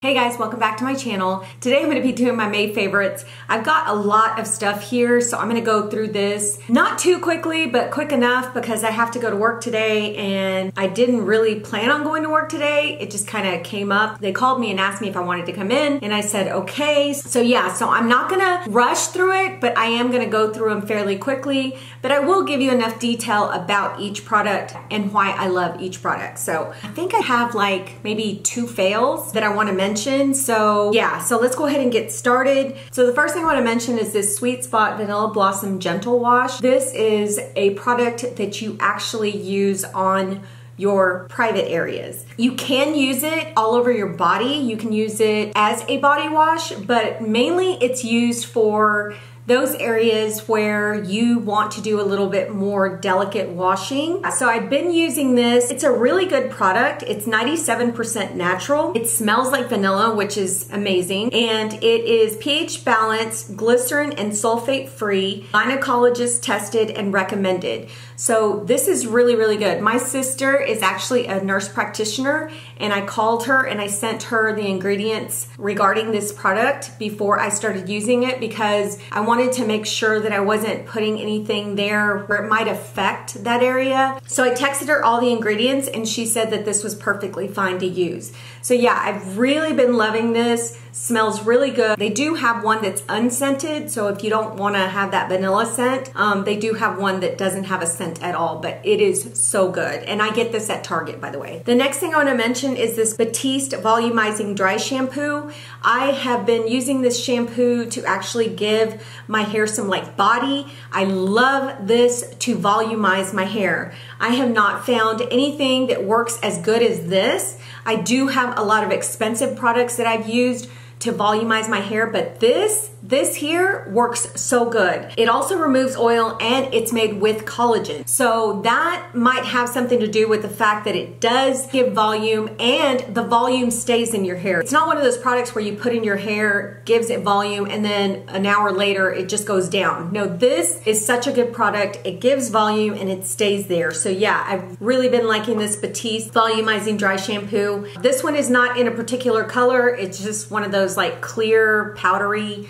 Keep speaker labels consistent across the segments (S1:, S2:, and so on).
S1: Hey guys, welcome back to my channel. Today I'm going to be doing my May favorites. I've got a lot of stuff here, so I'm going to go through this not too quickly, but quick enough because I have to go to work today and I didn't really plan on going to work today. It just kind of came up. They called me and asked me if I wanted to come in and I said okay. So yeah, so I'm not going to rush through it, but I am going to go through them fairly quickly, but I will give you enough detail about each product and why I love each product. So I think I have like maybe 2 fails that I want to mention. So yeah, so let's go ahead and get started. So the first thing I want to mention is this Sweet Spot Vanilla Blossom Gentle Wash. This is a product that you actually use on your private areas. You can use it all over your body. You can use it as a body wash, but mainly it's used for those areas where you want to do a little bit more delicate washing. So I've been using this. It's a really good product. It's 97% natural. It smells like vanilla, which is amazing. And it is pH balanced, glycerin and sulfate free, gynecologist tested and recommended. So this is really, really good. My sister is actually a nurse practitioner and I called her and I sent her the ingredients regarding this product before I started using it because I wanted to make sure that I wasn't putting anything there where it might affect that area. So I texted her all the ingredients and she said that this was perfectly fine to use. So yeah, I've really been loving this. Smells really good. They do have one that's unscented, so if you don't want to have that vanilla scent, they do have one that doesn't have a scent at all, but it is so good. And I get this at Target, by the way. The next thing I want to mention is this Batiste Volumizing Dry Shampoo. I have been using this shampoo to actually give my hair some like body. I love this to volumize my hair. I have not found anything that works as good as this. I do have a lot of expensive products that I've used to volumize my hair, but this here works so good. It also removes oil and it's made with collagen. So that might have something to do with the fact that it does give volume and the volume stays in your hair. It's not one of those products where you put in your hair, gives it volume, and then an hour later it just goes down. No, this is such a good product. It gives volume and it stays there. So yeah, I've really been liking this Batiste Volumizing Dry Shampoo. This one is not in a particular color. It's just one of those like clear, powdery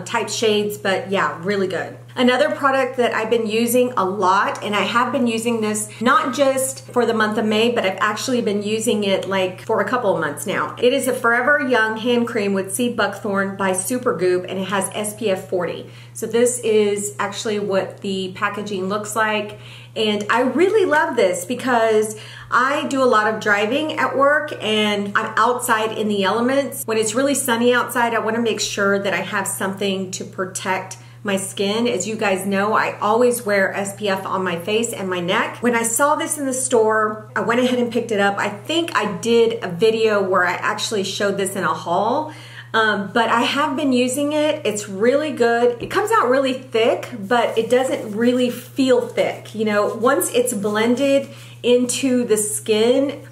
S1: type shades, but yeah, really good. Another product that I've been using a lot, and I have been using this not just for the month of May, but I've actually been using it like for a couple of months now. It is a Forever Young hand cream with sea buckthorn by Supergoop, and it has SPF 40. So this is actually what the packaging looks like. And I really love this because I do a lot of driving at work and I'm outside in the elements. When it's really sunny outside, I want to make sure that I have something to protect my skin. As you guys know, I always wear SPF on my face and my neck. When I saw this in the store, I went ahead and picked it up. I think I did a video where I actually showed this in a haul. But I have been using it. It's really good. It comes out really thick, but it doesn't really feel thick. You know, once it's blended into the skin,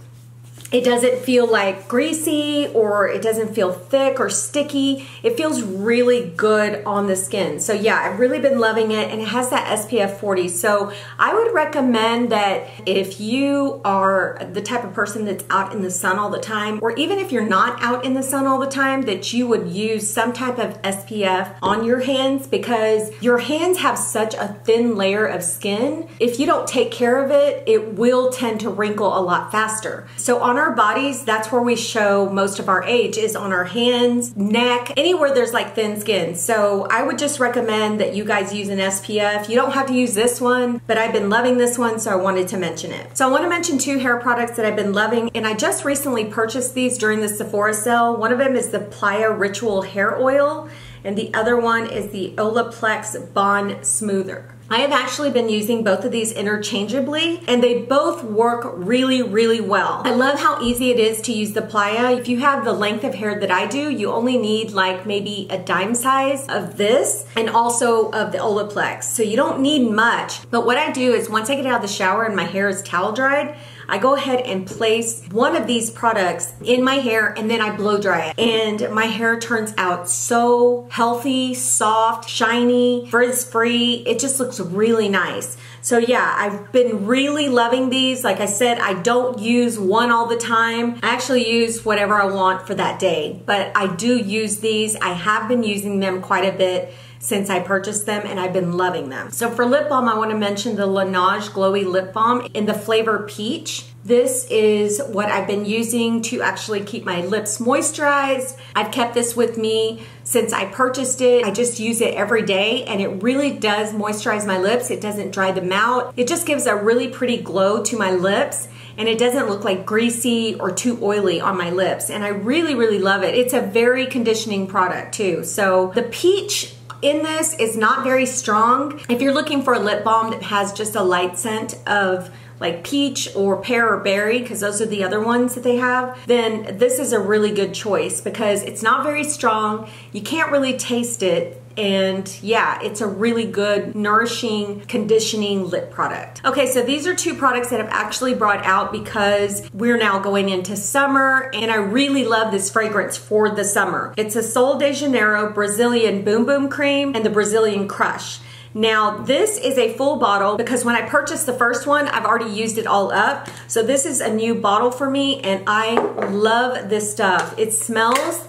S1: it doesn't feel like greasy or it doesn't feel thick or sticky. It feels really good on the skin. So yeah, I've really been loving it and it has that SPF 40. So I would recommend that if you are the type of person that's out in the sun all the time, or even if you're not out in the sun all the time, that you would use some type of SPF on your hands because your hands have such a thin layer of skin. If you don't take care of it, it will tend to wrinkle a lot faster. So on our bodies, that's where we show most of our age, is on our hands, neck, anywhere there's like thin skin. So I would just recommend that you guys use an SPF. You don't have to use this one, but I've been loving this one, so I wanted to mention it. So I want to mention 2 hair products that I've been loving, and I just recently purchased these during the Sephora sale. One of them is the Playa Ritual Hair Oil, and the other one is the Olaplex Bond Smoother. I have actually been using both of these interchangeably and they both work really, really well. I love how easy it is to use the Playa. If you have the length of hair that I do, you only need like maybe a dime size of this and also of the Olaplex. So you don't need much. But what I do is once I get out of the shower and my hair is towel dried, I go ahead and place one of these products in my hair and then I blow dry it. And my hair turns out so healthy, soft, shiny, frizz-free. It just looks really nice. So yeah, I've been really loving these. Like I said, I don't use one all the time. I actually use whatever I want for that day, but I do use these. I have been using them quite a bit since I purchased them, and I've been loving them. So for lip balm, I want to mention the Lanaige Glowy Lip Balm in the flavor Peach. This is what I've been using to actually keep my lips moisturized. I've kept this with me since I purchased it. I just use it every day, and it really does moisturize my lips. It doesn't dry them out. It just gives a really pretty glow to my lips, and it doesn't look like greasy or too oily on my lips. And I really, really love it. It's a very conditioning product too. So the Peach in this is not very strong. If you're looking for a lip balm that has just a light scent of like peach or pear or berry, because those are the other ones that they have, then this is a really good choice because it's not very strong. You can't really taste it. And yeah, it's a really good, nourishing, conditioning lip product. Okay, so these are two products that I've actually brought out because we're now going into summer, and I really love this fragrance for the summer. It's a Sol de Janeiro Brazilian Boom Boom Cream and the Brazilian Crush. Now, this is a full bottle because when I purchased the first one, I've already used it all up. So this is a new bottle for me, and I love this stuff. It smells,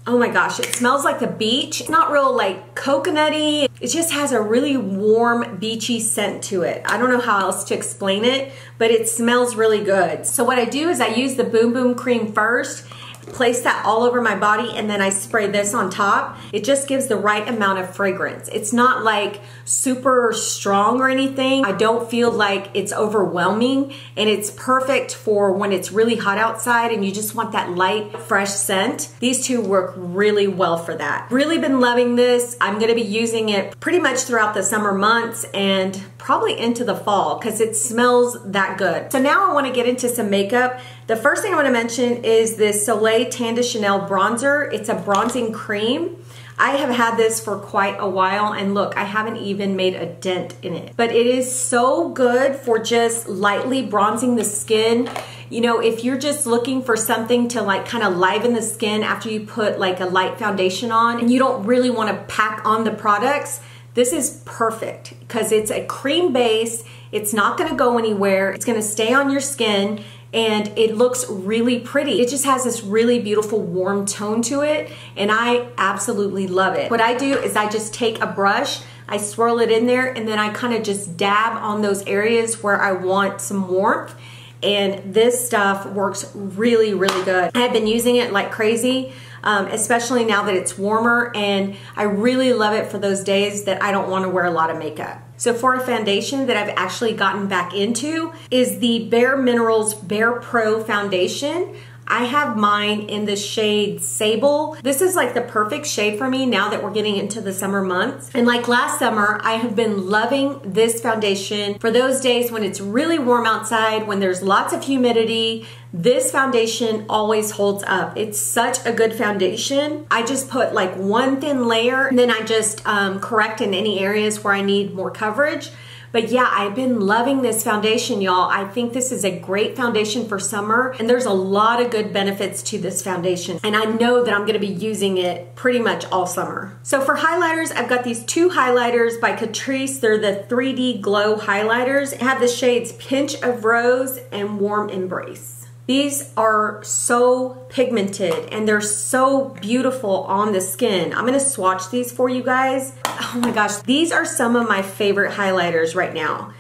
S1: oh my gosh, it smells like the beach. It's not real like coconutty. It just has a really warm, beachy scent to it. I don't know how else to explain it, but it smells really good. So what I do is I use the Boom Boom Cream first, place that all over my body, and then I spray this on top. It just gives the right amount of fragrance. It's not like super strong or anything. I don't feel like it's overwhelming, and it's perfect for when it's really hot outside and you just want that light, fresh scent. These two work really well for that. Really been loving this. I'm gonna be using it pretty much throughout the summer months and probably into the fall because it smells that good. So now I wanna get into some makeup. The first thing I wanna mention is this Soleil Tan de Soliel bronzer. It's a bronzing cream. I have had this for quite a while, and look, I haven't even made a dent in it. But it is so good for just lightly bronzing the skin. You know, if you're just looking for something to like kind of liven the skin after you put like a light foundation on and you don't really want to pack on the products, this is perfect because it's a cream base. It's not going to go anywhere. It's going to stay on your skin, and it looks really pretty. It just has this really beautiful warm tone to it, and I absolutely love it. What I do is I just take a brush, I swirl it in there, and then I kind of just dab on those areas where I want some warmth, and this stuff works really, really good. I've been using it like crazy, especially now that it's warmer, and I really love it for those days that I don't want to wear a lot of makeup. So for a foundation that I've actually gotten back into is the Bare Minerals Bare Pro Foundation. I have mine in the shade Sable. This is like the perfect shade for me now that we're getting into the summer months. And like last summer, I have been loving this foundation for those days when it's really warm outside, when there's lots of humidity. This foundation always holds up. It's such a good foundation. I just put like one thin layer, and then I just correct in any areas where I need more coverage. But yeah, I've been loving this foundation, y'all. I think this is a great foundation for summer, and there's a lot of good benefits to this foundation. And I know that I'm gonna be using it pretty much all summer. So for highlighters, I've got these two highlighters by Catrice. They're the 3D Glow highlighters. I have the shades Pinch of Rose and Warm Embrace. These are so pigmented and they're so beautiful on the skin. I'm gonna swatch these for you guys. Oh my gosh, these are some of my favorite highlighters right now.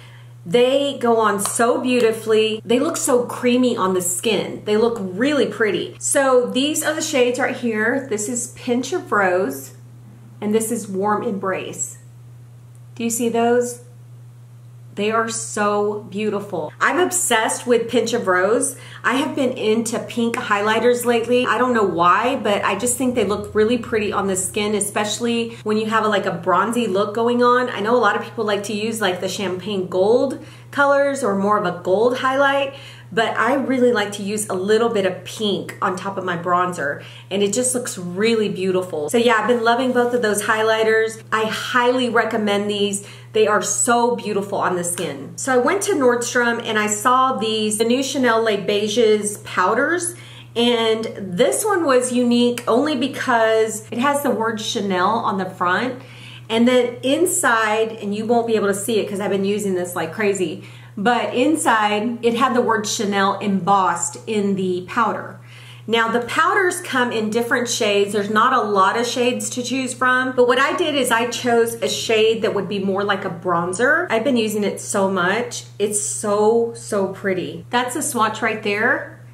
S1: They go on so beautifully. They look so creamy on the skin. They look really pretty. So these are the shades right here. This is Pinch of Rose and this is Warm Embrace. Do you see those? They are so beautiful. I'm obsessed with Pinch of Rose. I have been into pink highlighters lately. I don't know why, but I just think they look really pretty on the skin, especially when you have like a bronzy look going on. I know a lot of people like to use like the champagne gold colors or more of a gold highlight, but I really like to use a little bit of pink on top of my bronzer, and it just looks really beautiful. So yeah, I've been loving both of those highlighters. I highly recommend these. They are so beautiful on the skin. So I went to Nordstrom and I saw these, the new Chanel Les Beiges powders, and this one was unique only because it has the word Chanel on the front. And then inside, and you won't be able to see it because I've been using this like crazy, but inside it had the word Chanel embossed in the powder. Now the powders come in different shades. There's not a lot of shades to choose from, but what I did is I chose a shade that would be more like a bronzer. I've been using it so much. It's so, so pretty. That's a swatch right there.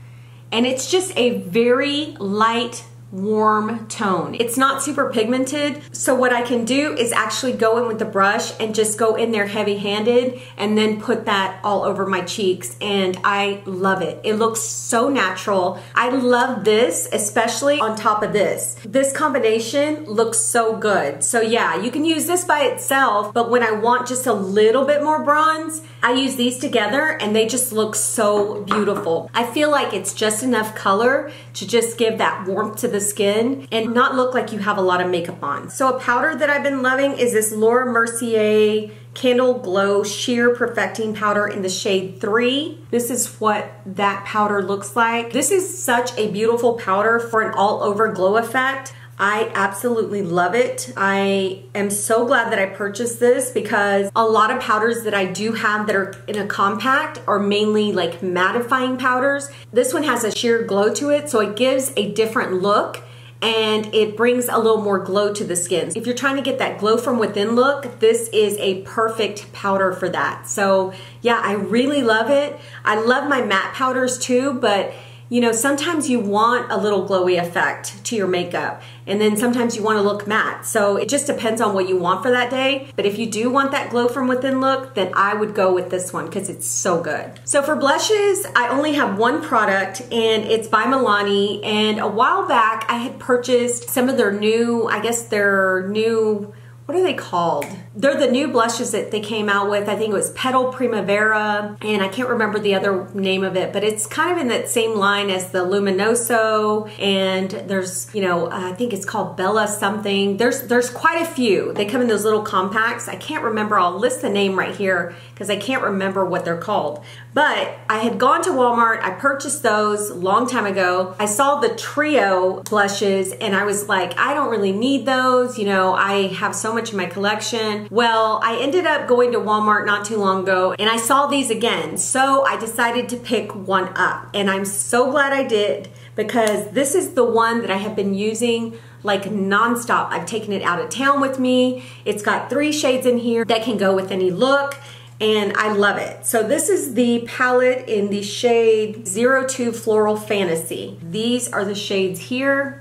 S1: And it's just a very light, warm tone. It's not super pigmented, so what I can do is actually go in with the brush and just go in there heavy-handed and then put that all over my cheeks, and I love it. It looks so natural. I love this, especially on top of this. This combination looks so good. So yeah, you can use this by itself, but when I want just a little bit more bronze, I use these together and they just look so beautiful. I feel like it's just enough color to just give that warmth to the skin and not look like you have a lot of makeup on. So a powder that I've been loving is this Laura Mercier Candle Glow Sheer Perfecting Powder in the shade 3. This is what that powder looks like. This is such a beautiful powder for an all-over glow effect. I absolutely love it. I am so glad that I purchased this because a lot of powders that I do have that are in a compact are mainly like mattifying powders. This one has a sheer glow to it, so it gives a different look and it brings a little more glow to the skin. If you're trying to get that glow from within look, this is a perfect powder for that. So yeah, I really love it. I love my matte powders too, but you know, sometimes you want a little glowy effect to your makeup, and then sometimes you want to look matte. So it just depends on what you want for that day. But if you do want that glow from within look, then I would go with this one because it's so good. So for blushes, I only have one product, and it's by Milani. And a while back, I had purchased some of their new, I guess their new, what are they called? They're the new blushes that they came out with. I think it was Petal Primavera, and I can't remember the other name of it, but it's kind of in that same line as the Luminoso, and there's, you know, I think it's called Bella something. There's quite a few. They come in those little compacts. I can't remember. I'll list the name right here because I can't remember what they're called. But I had gone to Walmart. I purchased those a long time ago. I saw the Trio blushes, and I was like, I don't really need those. You know, I have so much in my collection. Well, I ended up going to Walmart not too long ago, and I saw these again. So I decided to pick one up, and I'm so glad I did because this is the one that I have been using like nonstop. I've taken it out of town with me. It's got 3 shades in here that can go with any look, and I love it. So this is the palette in the shade 02 Floral Fantasy. These are the shades here.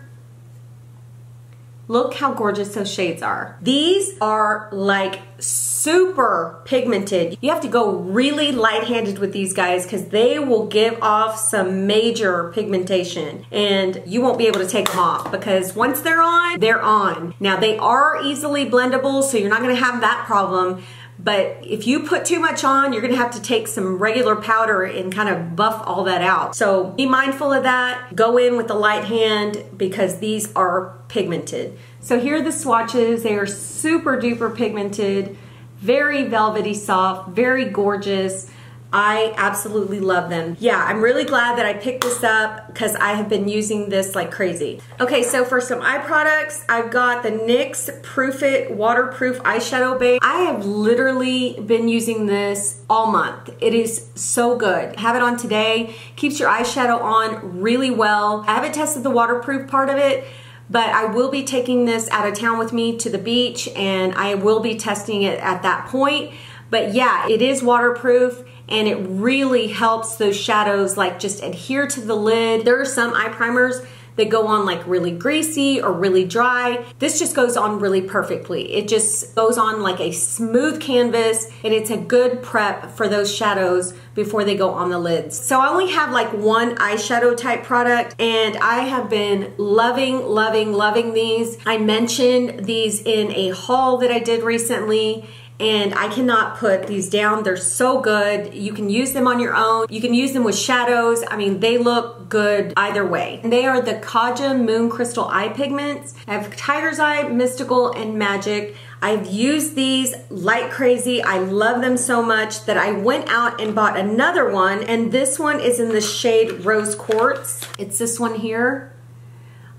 S1: Look how gorgeous those shades are. These are like super pigmented. You have to go really light-handed with these guys because they will give off some major pigmentation, and you won't be able to take them off because once they're on, they're on. Now they are easily blendable, so you're not gonna have that problem. But if you put too much on, you're gonna have to take some regular powder and kind of buff all that out. So be mindful of that. Go in with a light hand because these are pigmented. So here are the swatches. They are super duper pigmented, very velvety soft, very gorgeous. I absolutely love them. Yeah, I'm really glad that I picked this up because I have been using this like crazy. Okay, so for some eye products, I've got the NYX Proof It Waterproof Eyeshadow Base. I have literally been using this all month. It is so good. Have it on today, keeps your eyeshadow on really well. I haven't tested the waterproof part of it, but I will be taking this out of town with me to the beach, and I will be testing it at that point. But yeah, it is waterproof, and it really helps those shadows like just adhere to the lid. There are some eye primers that go on like really greasy or really dry. This just goes on really perfectly. It just goes on like a smooth canvas, and it's a good prep for those shadows before they go on the lids. So I only have like one eyeshadow type product, and I have been loving, loving, loving these. I mentioned these in a haul that I did recently, and I cannot put these down. They're so good. You can use them on your own. You can use them with shadows. I mean, they look good either way. And they are the Kaia Moon Crystal Eye Pigments. I have Tiger's Eye, Mystical, and Magic. I've used these like crazy. I love them so much that I went out and bought another one, and this one is in the shade Rose Quartz. It's this one here.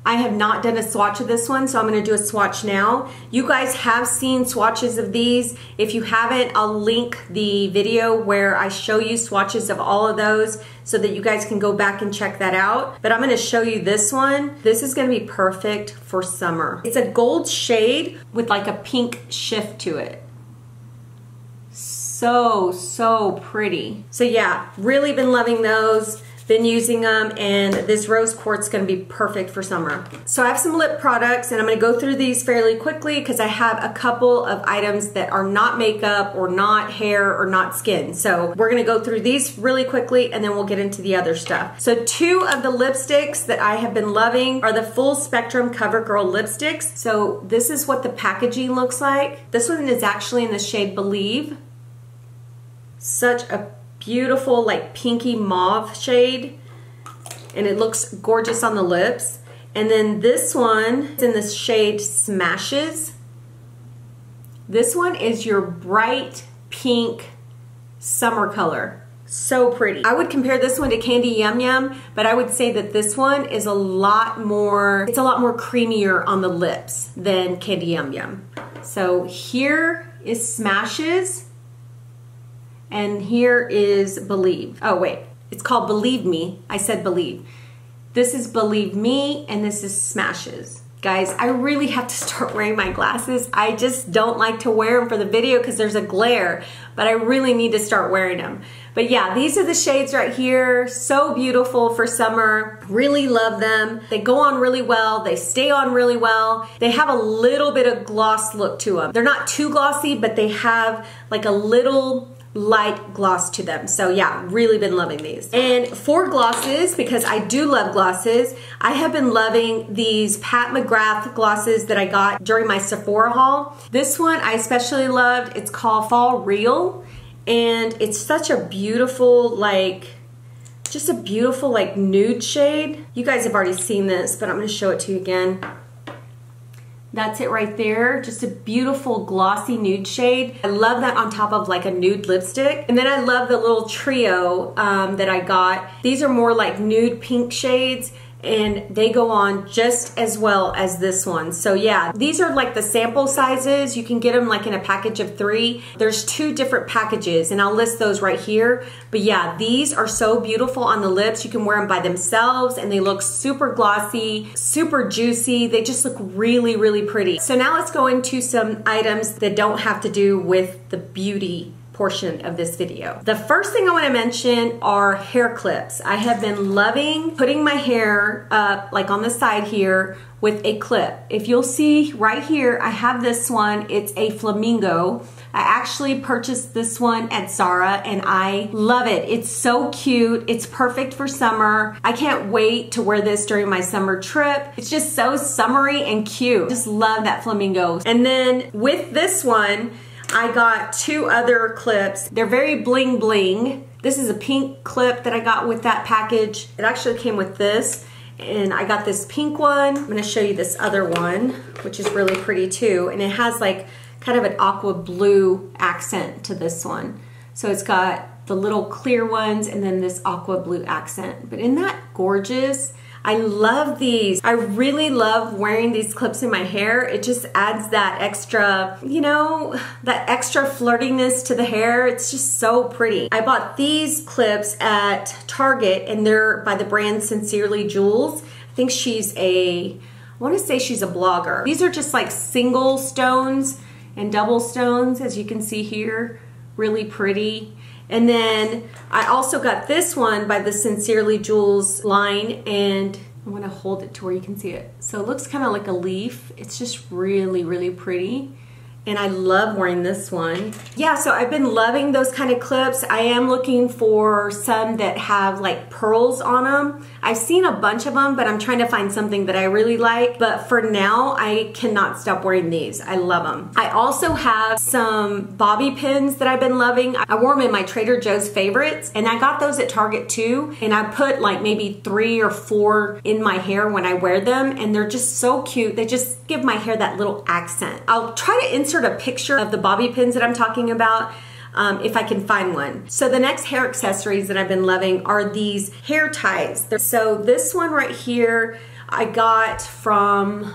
S1: I have not done a swatch of this one, so I'm going to do a swatch now. You guys have seen swatches of these. If you haven't, I'll link the video where I show you swatches of all of those so that you guys can go back and check that out. But I'm going to show you this one. This is going to be perfect for summer. It's a gold shade with like a pink shift to it. So pretty. So yeah, really been loving those. Been using them, and this rose quartz is going to be perfect for summer. So I have some lip products, and I'm going to go through these fairly quickly because I have a couple of items that are not makeup or not hair or not skin. So we're going to go through these really quickly, and then we'll get into the other stuff. So two of the lipsticks that I have been loving are the Full Spectrum Covergirl lipsticks. So this is what the packaging looks like. This one is actually in the shade Believe. Such a beautiful like pinky mauve shade, and it looks gorgeous on the lips. And then this one is in the shade Smashes. This one is your bright pink summer color. So pretty. I would compare this one to Candy Yum Yum, but I would say that this one is a lot more, it's a lot more creamier on the lips than Candy Yum Yum. So here is Smashes. And here is Believe. Oh wait, it's called Believe Me. I said Believe. This is Believe Me, and this is Smashes. Guys, I really have to start wearing my glasses. I just don't like to wear them for the video because there's a glare, but I really need to start wearing them. But yeah, these are the shades right here. So beautiful for summer. Really love them. They go on really well. They stay on really well. They have a little bit of gloss look to them. They're not too glossy, but they have like a little light gloss to them. So yeah, really been loving these. And for glosses, because I do love glosses, I have been loving these Pat McGrath glosses that I got during my Sephora haul. This one I especially loved. It's called Fall Real, and it's such a beautiful, like, just a beautiful like nude shade. You guys have already seen this, but I'm going to show it to you again. That's it right there. Just a beautiful glossy nude shade. I love that on top of like a nude lipstick. And then I love the little trio that I got. These are more like nude pink shades, and they go on just as well as this one. So yeah, these are like the sample sizes. You can get them like in a package of 3. There's 2 different packages, and I'll list those right here. But yeah, these are so beautiful on the lips. You can wear them by themselves, and they look super glossy, super juicy. They just look really, really pretty. So now let's go into some items that don't have to do with the beauty portion of this video. The first thing I want to mention are hair clips. I have been loving putting my hair up like on the side here with a clip. If you'll see right here, I have this one. It's a flamingo. I actually purchased this one at Zara, and I love it. It's so cute. It's perfect for summer. I can't wait to wear this during my summer trip. It's just so summery and cute. Just love that flamingo. And then with this one, I got 2 other clips. They're very bling bling. This is a pink clip that I got with that package. It actually came with this, and I got this pink one. I'm gonna show you this other one, which is really pretty too. And it has like kind of an aqua blue accent to this one. So it's got the little clear ones and then this aqua blue accent. But isn't that gorgeous? I love these. I really love wearing these clips in my hair. It just adds that extra, you know, that extra flirtiness to the hair. It's just so pretty. I bought these clips at Target, and they're by the brand Sincerely Jules. I think she's I want to say she's a blogger. These are just like single stones and double stones, as you can see here. Really pretty. And then I also got this one by the Sincerely Jules line, and I'm gonna hold it to where you can see it. So it looks kind of like a leaf. It's just really, really pretty. And I love wearing this one. Yeah, so I've been loving those kind of clips. I am looking for some that have like pearls on them. I've seen a bunch of them, but I'm trying to find something that I really like. But for now, I cannot stop wearing these. I love them. I also have some bobby pins that I've been loving. I wore them in my Trader Joe's favorites, and I got those at Target too. And I put like maybe 3 or 4 in my hair when I wear them, and they're just so cute. They just give my hair that little accent. I'll try to insert a picture of the bobby pins that I'm talking about if I can find one. So the next hair accessories that I've been loving are these hair ties. So this one right here, I got from,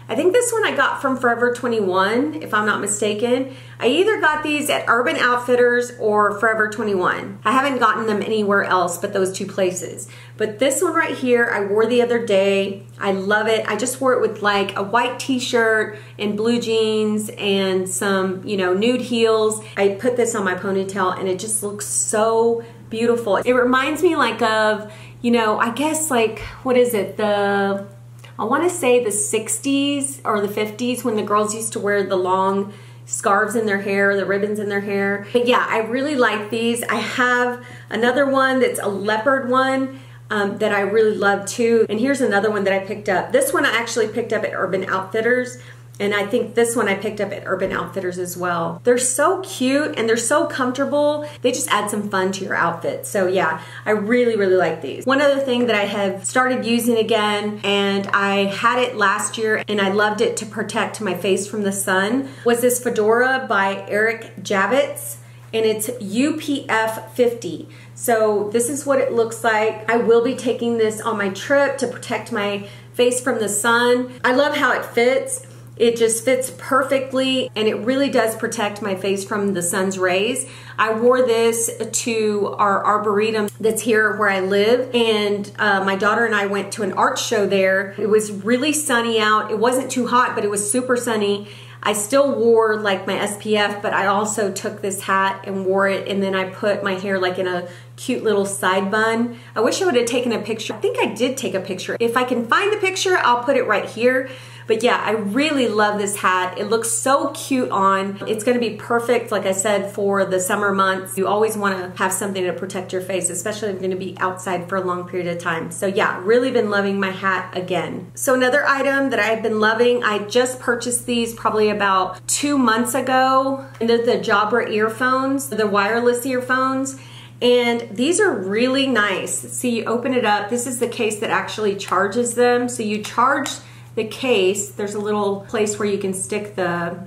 S1: I think this one I got from Forever 21, if I'm not mistaken. I either got these at Urban Outfitters or Forever 21. I haven't gotten them anywhere else but those two places. But this one right here, I wore the other day. I love it. I just wore it with like a white t-shirt and blue jeans and some, you know, nude heels. I put this on my ponytail and it just looks so beautiful. It reminds me like of, you know, I guess like, what is it? I want to say the 60s or the 50s when the girls used to wear the long scarves in their hair, the ribbons in their hair. But yeah, I really like these. I have another one that's a leopard one that I really love too. And here's another one that I picked up. This one I actually picked up at Urban Outfitters. And I think this one I picked up at Urban Outfitters as well. They're so cute and they're so comfortable. They just add some fun to your outfit. So yeah, I really, really like these. One other thing that I have started using again, and I had it last year and I loved it to protect my face from the sun, was this fedora by Eric Javits. And it's UPF 50. So this is what it looks like. I will be taking this on my trip to protect my face from the sun. I love how it fits. It just fits perfectly and it really does protect my face from the sun's rays. I wore this to our arboretum that's here where I live, and my daughter and I went to an art show there. It was really sunny out. It wasn't too hot, but it was super sunny. I still wore like my SPF, but I also took this hat and wore it, and then I put my hair like in a cute little side bun. I wish I would have taken a picture. I think I did take a picture. If I can find the picture, I'll put it right here. But yeah, I really love this hat. It looks so cute on. It's gonna be perfect, like I said, for the summer months. You always wanna have something to protect your face, especially if you're gonna be outside for a long period of time. So yeah, really been loving my hat again. So another item that I've been loving, I just purchased these probably about 2 months ago. And they're the Jabra earphones, the wireless earphones. And these are really nice. See, you open it up. This is the case that actually charges them. So you charge the case, there's a little place where you can stick the,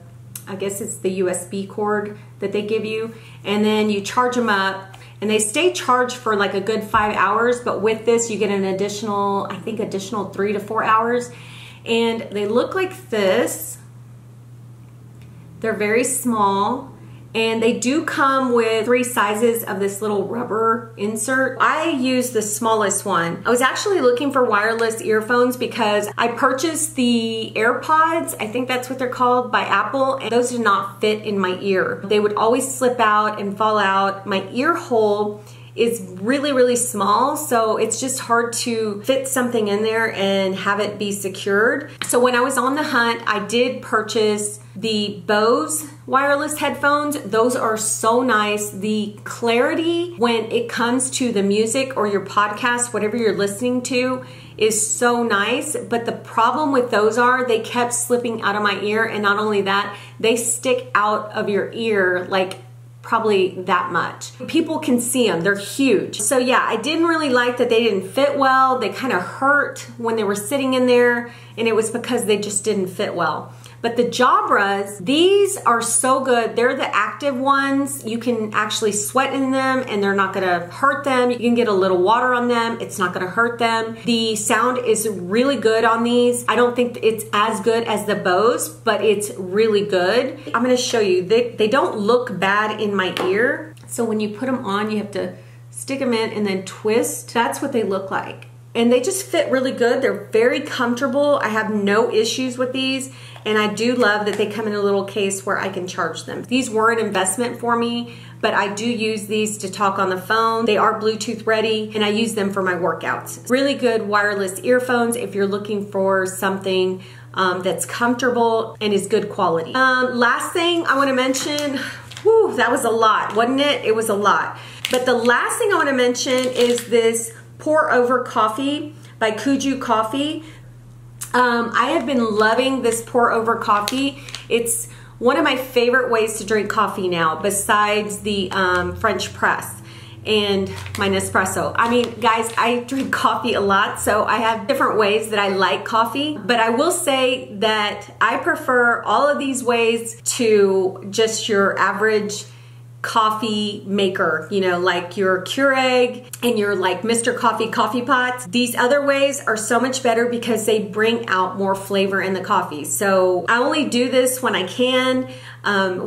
S1: I guess it's the USB cord that they give you, and then you charge them up and they stay charged for like a good 5 hours, but with this you get an additional, I think additional 3 to 4 hours. And they look like this. They're very small. And they do come with 3 sizes of this little rubber insert. I use the smallest one. I was actually looking for wireless earphones because I purchased the AirPods, I think that's what they're called, by Apple, and those did not fit in my ear. They would always slip out and fall out. My ear hole is really, really small, so it's just hard to fit something in there and have it be secured. So when I was on the hunt, I did purchase the Bose wireless headphones. Those are so nice. The clarity when it comes to the music or your podcast, whatever you're listening to, is so nice. But the problem with those are they kept slipping out of my ear, and not only that, they stick out of your ear like probably that much. People can see them, they're huge. So yeah, I didn't really like that they didn't fit well. They kind of hurt when they were sitting in there, and it was because they just didn't fit well. But the Jabras, these are so good. They're the active ones. You can actually sweat in them and they're not gonna hurt them. You can get a little water on them. It's not gonna hurt them. The sound is really good on these. I don't think it's as good as the Bose, but it's really good. I'm gonna show you. They don't look bad in my ear. So when you put them on, you have to stick them in and then twist. That's what they look like. And they just fit really good. They're very comfortable. I have no issues with these. And I do love that they come in a little case where I can charge them. These were an investment for me, but I do use these to talk on the phone. They are Bluetooth ready, and I use them for my workouts. Really good wireless earphones if you're looking for something that's comfortable and is good quality. Last thing I wanna mention, whew, that was a lot, wasn't it? It was a lot. But the last thing I wanna mention is this Pour Over Coffee by Kuju Coffee. I have been loving this Pour Over Coffee. It's one of my favorite ways to drink coffee now, besides the French press and my Nespresso. I mean, guys, I drink coffee a lot, so I have different ways that I like coffee. But I will say that I prefer all of these ways to just your average coffee maker, you know, like your Keurig and your like Mr. Coffee coffee pots. These other ways are so much better because they bring out more flavor in the coffee. So I only do this when I can,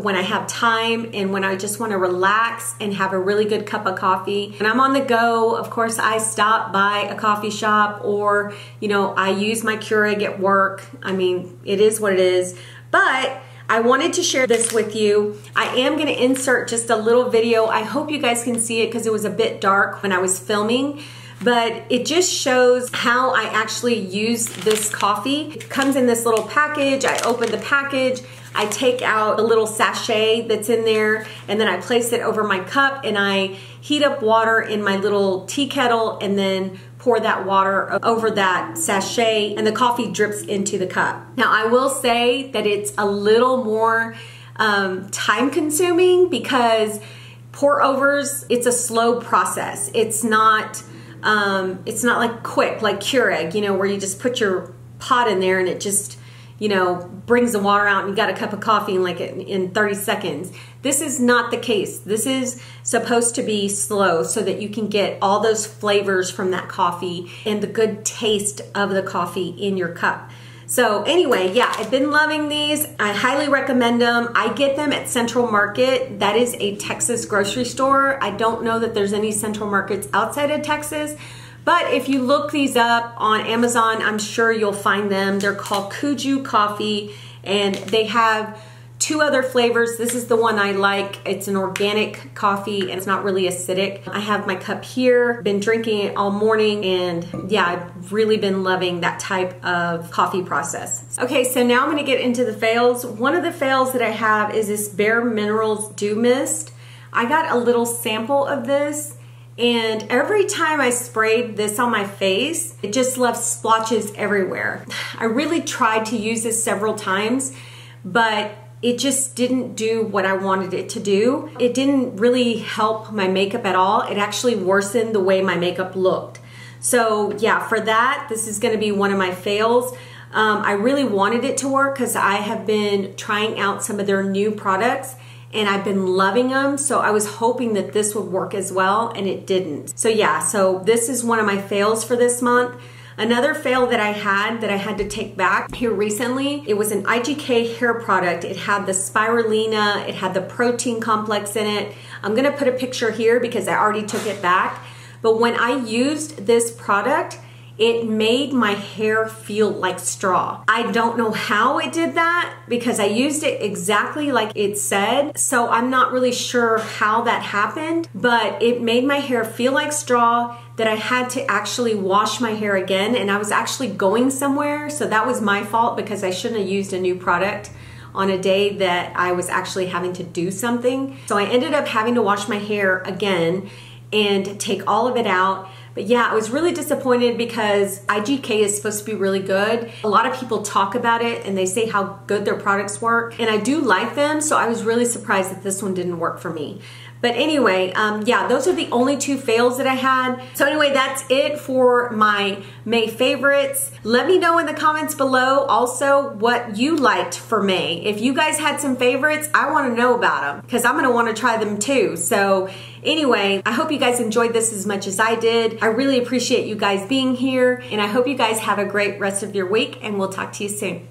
S1: when I have time and when I just want to relax and have a really good cup of coffee. When I'm on the go, of course, I stop by a coffee shop, or, you know, I use my Keurig at work. I mean, it is what it is. But I wanted to share this with you. I am going to insert just a little video. I hope you guys can see it because it was a bit dark when I was filming, but it just shows how I actually use this coffee. It comes in this little package. I open the package, I take out a little sachet that's in there, and then I place it over my cup, and I heat up water in my little tea kettle, and then pour that water over that sachet, and the coffee drips into the cup. Now, I will say that it's a little more time consuming because pour overs, it's a slow process. It's not like quick, like Keurig, you know, where you just put your pot in there and it just, you know, brings the water out and you got a cup of coffee in 30 seconds. This is not the case. This is supposed to be slow so that you can get all those flavors from that coffee and the good taste of the coffee in your cup. So anyway, yeah, I've been loving these. I highly recommend them. I get them at Central Market. That is a Texas grocery store. I don't know that there's any Central Markets outside of Texas, but if you look these up on Amazon, I'm sure you'll find them. They're called Kuju Coffee, and they have 2 other flavors. This is the one I like. It's an organic coffee and it's not really acidic. I have my cup here, been drinking it all morning, and yeah, I've really been loving that type of coffee process. Okay, so now I'm gonna get into the fails. One of the fails that I have is this Bare Minerals Dew Mist. I got a little sample of this, and every time I sprayed this on my face, it just left splotches everywhere. I really tried to use this several times, but it just didn't do what I wanted it to do. It didn't really help my makeup at all. It actually worsened the way my makeup looked. So yeah, for that, this is gonna be one of my fails. I really wanted it to work because I have been trying out some of their new products and I've been loving them. So I was hoping that this would work as well, and it didn't. So yeah, so this is one of my fails for this month. Another fail that I had to take back here recently, it was an IGK hair product. It had the spirulina, it had the protein complex in it. I'm gonna put a picture here because I already took it back. But when I used this product, it made my hair feel like straw. I don't know how it did that because I used it exactly like it said. So I'm not really sure how that happened, but it made my hair feel like straw that I had to actually wash my hair again, and I was actually going somewhere. So that was my fault because I shouldn't have used a new product on a day that I was actually having to do something. So I ended up having to wash my hair again and take all of it out. But yeah, I was really disappointed because IGK is supposed to be really good. A lot of people talk about it and they say how good their products work, and I do like them, so I was really surprised that this one didn't work for me. But anyway, yeah, those are the only 2 fails that I had. So anyway, that's it for my May favorites. Let me know in the comments below also what you liked for May. If you guys had some favorites, I want to know about them because I'm going to want to try them too. So anyway, I hope you guys enjoyed this as much as I did. I really appreciate you guys being here, and I hope you guys have a great rest of your week, and we'll talk to you soon.